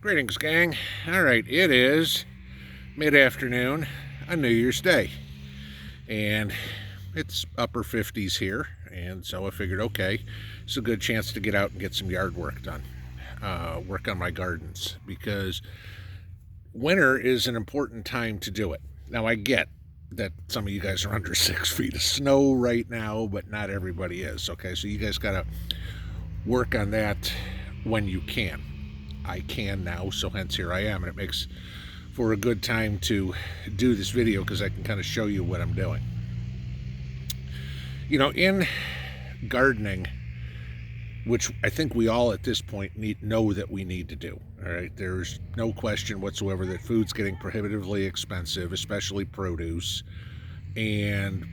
Greetings, gang. All right, it is mid-afternoon on New Year's Day, and it's upper 50s here, and so I figured, okay, it's a good chance to get out and get some yard work done, work on my gardens, because winter is an important time to do it. Now, I get that some of you guys are under 6 feet of snow right now, but not everybody is, okay? So you guys got to work on that when you can. I can now, so hence here I am, and it makes for a good time to do this video because I can kind of show you what I'm doing. You know, in gardening, which I think we all at this point know that we need to do, all right? There's no question whatsoever that food's getting prohibitively expensive, especially produce, and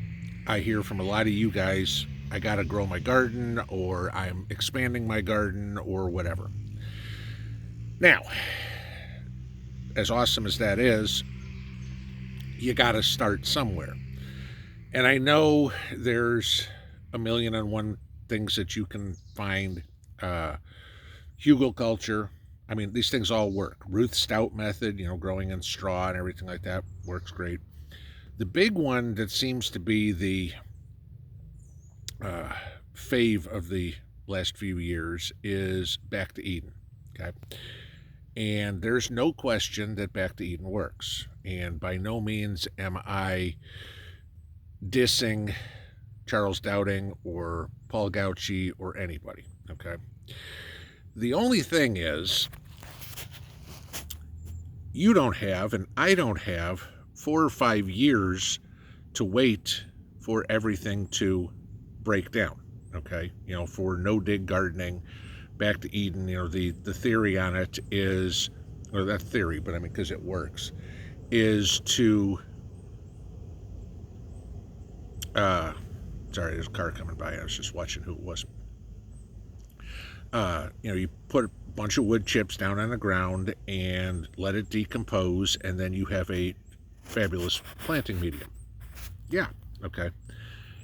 I hear from a lot of you guys, I gotta grow my garden, or I'm expanding my garden, or whatever. Now, as awesome as that is, you got to start somewhere. And I know there's a million and one things that you can find. Hugelculture, I mean, these things all work. Ruth Stout method, you know, growing in straw and everything like that, works great. The big one that seems to be the fave of the last few years is Back to Eden, okay? And there's no question that Back to Eden works. And by no means am I dissing Charles Dowding or Paul Gauci or anybody, okay? The only thing is, you don't have, and I don't have, 4 or 5 years to wait for everything to break down, okay? You know, for no-dig gardening, Back to Eden, you know, the theory on it is, or that theory, but I mean, because it works, is to, sorry, there's a car coming by. I was just watching who it was. You know, you put a bunch of wood chips down on the ground and let it decompose, and then you have a fabulous planting medium. Yeah, okay.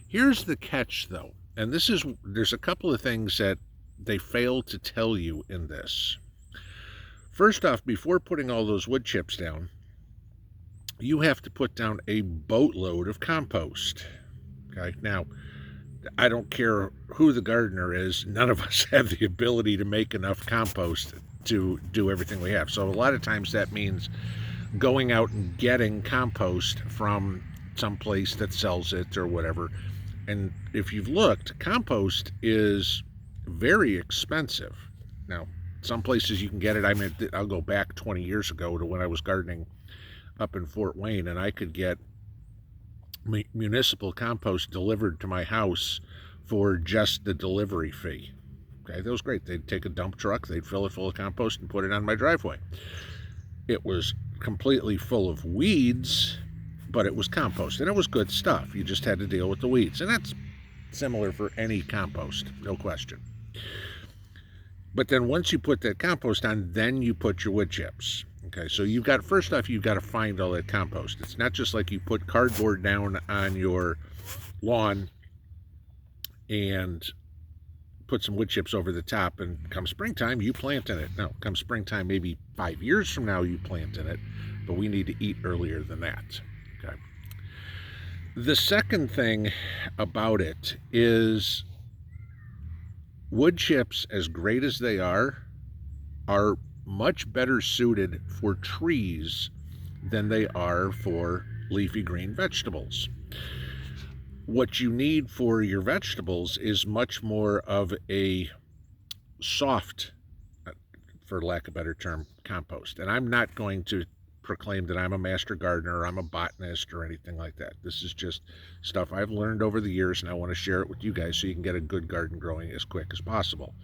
Here's the catch, though, and there's a couple of things that they fail to tell you in this. First off, before putting all those wood chips down, you have to put down a boatload of compost. Okay, now, I don't care who the gardener is, none of us have the ability to make enough compost to do everything we have. So a lot of times that means going out and getting compost from some place that sells it or whatever. And if you've looked, compost is very expensive. Now, some places you can get it. I mean, I'll go back 20 years ago to when I was gardening up in Fort Wayne, and I could get municipal compost delivered to my house for just the delivery fee. Okay, that was great. They'd take a dump truck, they'd fill it full of compost and put it on my driveway. It was completely full of weeds, but it was compost, and it was good stuff. You just had to deal with the weeds, and that's similar for any compost, no question. But then once you put that compost on, then you put your wood chips. Okay, so first off, you've got to find all that compost. It's not just like you put cardboard down on your lawn and put some wood chips over the top, and come springtime, you plant in it. No, come springtime, maybe 5 years from now, you plant in it, but we need to eat earlier than that. Okay. The second thing about it is wood chips, as great as they are much better suited for trees than they are for leafy green vegetables. What you need for your vegetables is much more of a soft, for lack of a better term, compost. And I'm not going to proclaim that I'm a master gardener or I'm a botanist or anything like that. This is just stuff I've learned over the years, and I want to share it with you guys so you can get a good garden growing as quick as possible.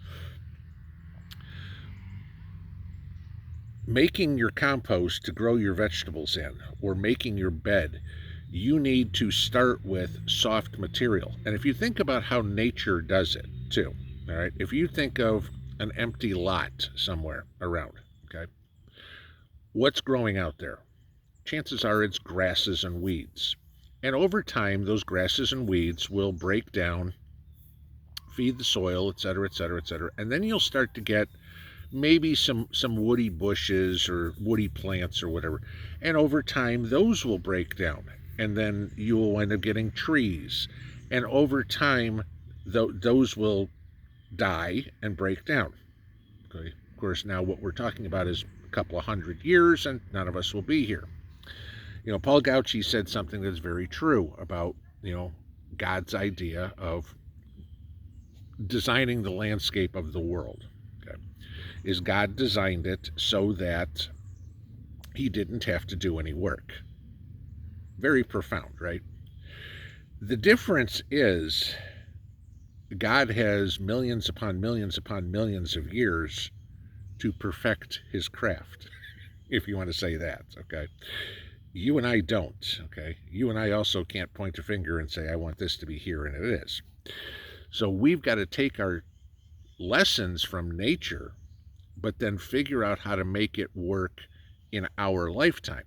Making your compost to grow your vegetables in, or making your bed, you need to start with soft material. And if you think about how nature does it too, all right, if you think of an empty lot somewhere around, okay, what's growing out there? Chances are it's grasses and weeds. And over time, those grasses and weeds will break down, feed the soil, etc., etc., etc., and then you'll start to get maybe some woody bushes or woody plants or whatever. And over time, those will break down. And then you will end up getting trees. And over time, those will die and break down. Okay? Of course, now what we're talking about is a couple of 100 years, and none of us will be here. Paul Gauci said something that's very true about, God's idea of designing the landscape of the world. Okay? Is God designed it so that he didn't have to do any work. Very profound, right? The difference is God has millions upon millions upon millions of years to perfect his craft, if you want to say that, okay? You and I don't, okay? You and I also can't point a finger and say, I want this to be here, and it is. So we've got to take our lessons from nature, but then figure out how to make it work in our lifetime.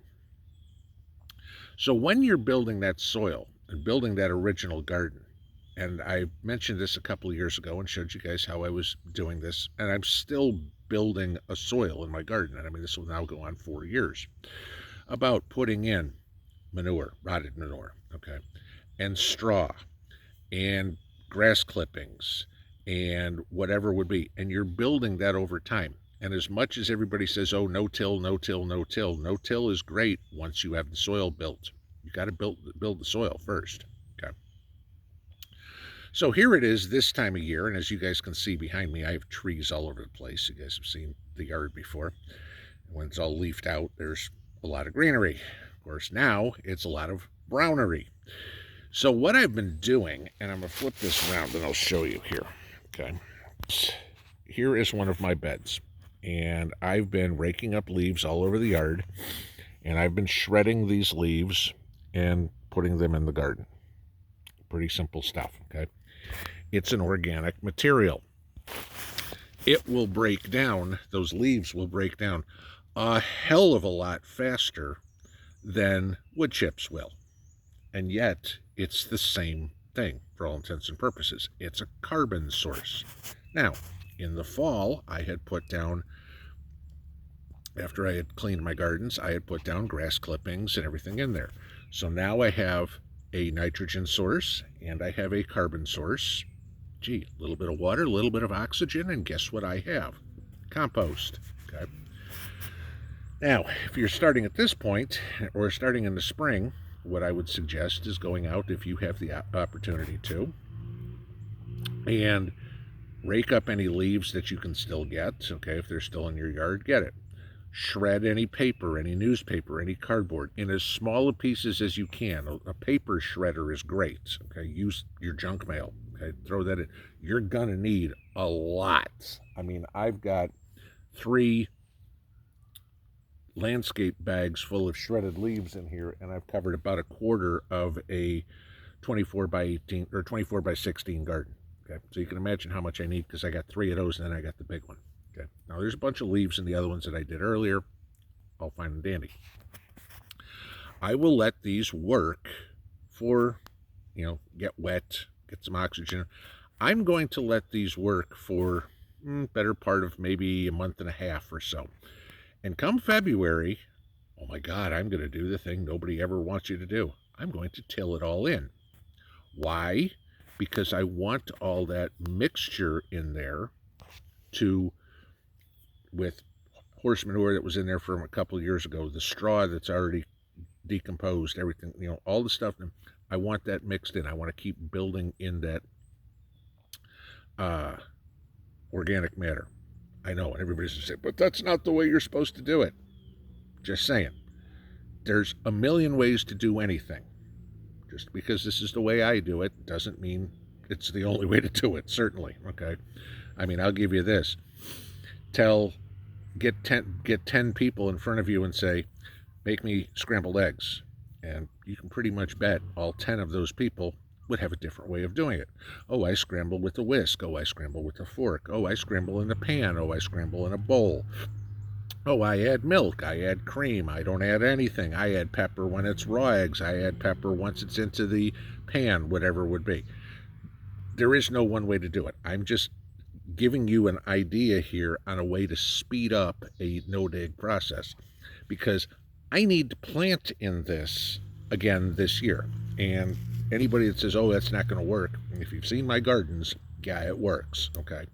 So when you're building that soil and building that original garden, and I mentioned this a couple of years ago and showed you guys how I was doing this, and I'm still building a soil in my garden, and I mean, this will now go on 4 years, about putting in manure, rotted manure, okay, and straw, and grass clippings, and whatever would be, and you're building that over time. And as much as everybody says, oh, no-till, no-till, no-till, no-till is great once you have the soil built. You got to build the soil first, okay? So here it is this time of year, and as you guys can see behind me, I have trees all over the place. You guys have seen the yard before. When it's all leafed out, there's a lot of greenery. Of course, now it's a lot of brownery. So what I've been doing, and I'm going to flip this around and I'll show you here, okay? Here is one of my beds, and I've been raking up leaves all over the yard, and I've been shredding these leaves and putting them in the garden. Pretty simple stuff, okay? It's an organic material. It will break down, those leaves will break down a hell of a lot faster than wood chips will. And yet, it's the same thing for all intents and purposes. It's a carbon source. Now, in the fall, I had put down, after I had cleaned my gardens, I had put down grass clippings and everything in there. So now I have a nitrogen source and I have a carbon source. Gee, a little bit of water, a little bit of oxygen, and guess what I have? Compost, okay? Now, if you're starting at this point, or starting in the spring, what I would suggest is going out, if you have the opportunity to, and rake up any leaves that you can still get, okay? If they're still in your yard, get it. Shred any paper, any newspaper, any cardboard in as small a pieces as you can. A paper shredder is great, okay? Use your junk mail, okay? Throw that in. You're gonna need a lot. I mean, I've got 3 landscape bags full of shredded leaves in here, and I've covered about a quarter of a 24 by 18 or 24 by 16 garden. Okay, so you can imagine how much I need, because I got 3 of those and then I got the big one. Okay, now there's a bunch of leaves in the other ones that I did earlier, all fine and dandy. I will let these work for, get wet, get some oxygen. I'm going to let these work for better part of maybe a month and a half or so. And come February, oh my God, I'm going to do the thing nobody ever wants you to do. I'm going to till it all in. Why? Because I want all that mixture in there with horse manure that was in there from a couple of years ago, the straw that's already decomposed, everything, all the stuff. I want that mixed in. I want to keep building in that organic matter. I know, and everybody's going to say, but that's not the way you're supposed to do it. Just saying. There's a million ways to do anything. Just because this is the way I do it doesn't mean it's the only way to do it, certainly, okay? I mean, I'll give you this. Get 10 people in front of you and say, make me scrambled eggs. And you can pretty much bet all 10 of those people would have a different way of doing it. Oh, I scramble with a whisk. Oh, I scramble with a fork. Oh, I scramble in a pan. Oh, I scramble in a bowl. Oh, I add milk. I add cream. I don't add anything. I add pepper when it's raw eggs. I add pepper once it's into the pan, whatever it would be. There is no one way to do it. I'm just giving you an idea here on a way to speed up a no-dig process, because I need to plant in this again this year. And anybody that says, oh, that's not going to work, if you've seen my gardens, yeah, it works, okay?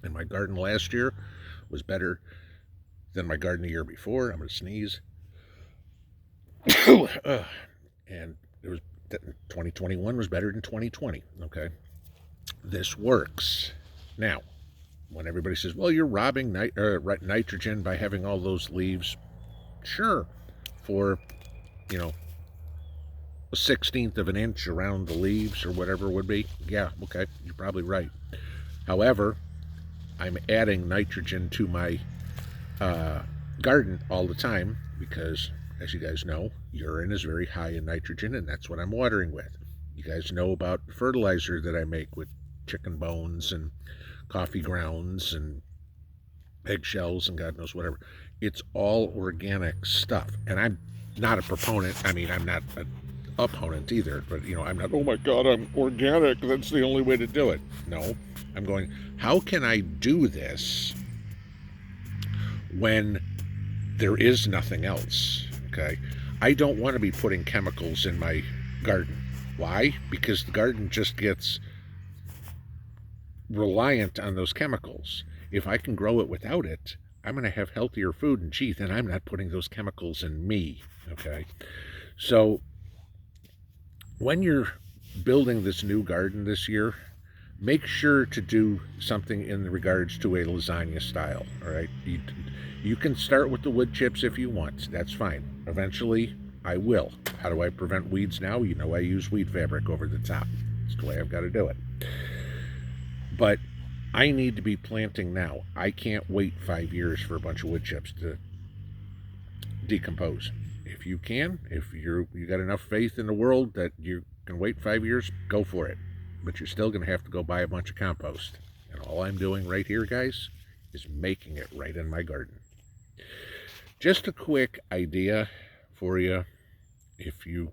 And my garden last year was better than my garden the year before. I'm going to sneeze. And it was 2021 was better than 2020, okay? This works. Now, when everybody says, well, you're robbing nitrogen by having all those leaves, sure, for, you know, a 1/16 of an inch around the leaves or whatever it would be, yeah, okay, you're probably right. However, I'm adding nitrogen to my garden all the time because, as you guys know, urine is very high in nitrogen, and that's what I'm watering with. You guys know about fertilizer that I make with chicken bones and coffee grounds and eggshells and God knows whatever. It's all organic stuff. And I'm not a proponent. I mean, I'm not an opponent either, but I'm not, oh my God, I'm organic, that's the only way to do it. No, I'm going, how can I do this when there is nothing else? Okay. I don't want to be putting chemicals in my garden. Why? Because the garden just gets reliant on those chemicals. If I can grow it without it, I'm going to have healthier food, and gee, then I'm not putting those chemicals in me. Okay. So when you're building this new garden this year, make sure to do something in regards to a lasagna style. All right. You can start with the wood chips if you want. That's fine. Eventually, I will. How do I prevent weeds now? I use weed fabric over the top. It's the way I've got to do it. But I need to be planting now. I can't wait 5 years for a bunch of wood chips to decompose. If you can, if you got enough faith in the world that you can wait 5 years, go for it. But you're still going to have to go buy a bunch of compost. And all I'm doing right here, guys, is making it right in my garden. Just a quick idea for you if you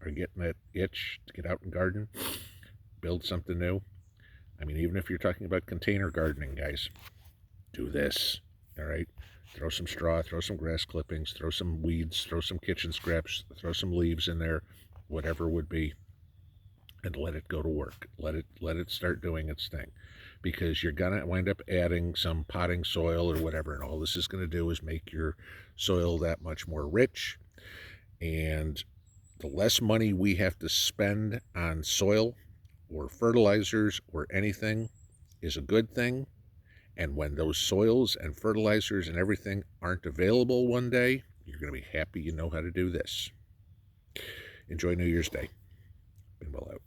are getting that itch to get out and garden, build something new. I mean, even if you're talking about container gardening, guys, do this, all right? Throw some straw, throw some grass clippings, throw some weeds, throw some kitchen scraps, throw some leaves in there, whatever would be, and let it go to work. Let it start doing its thing, because you're going to wind up adding some potting soil or whatever, and all this is going to do is make your soil that much more rich. And the less money we have to spend on soil or fertilizers or anything is a good thing. And when those soils and fertilizers and everything aren't available one day, you're going to be happy you know how to do this. Enjoy New Year's Day. Pinball out.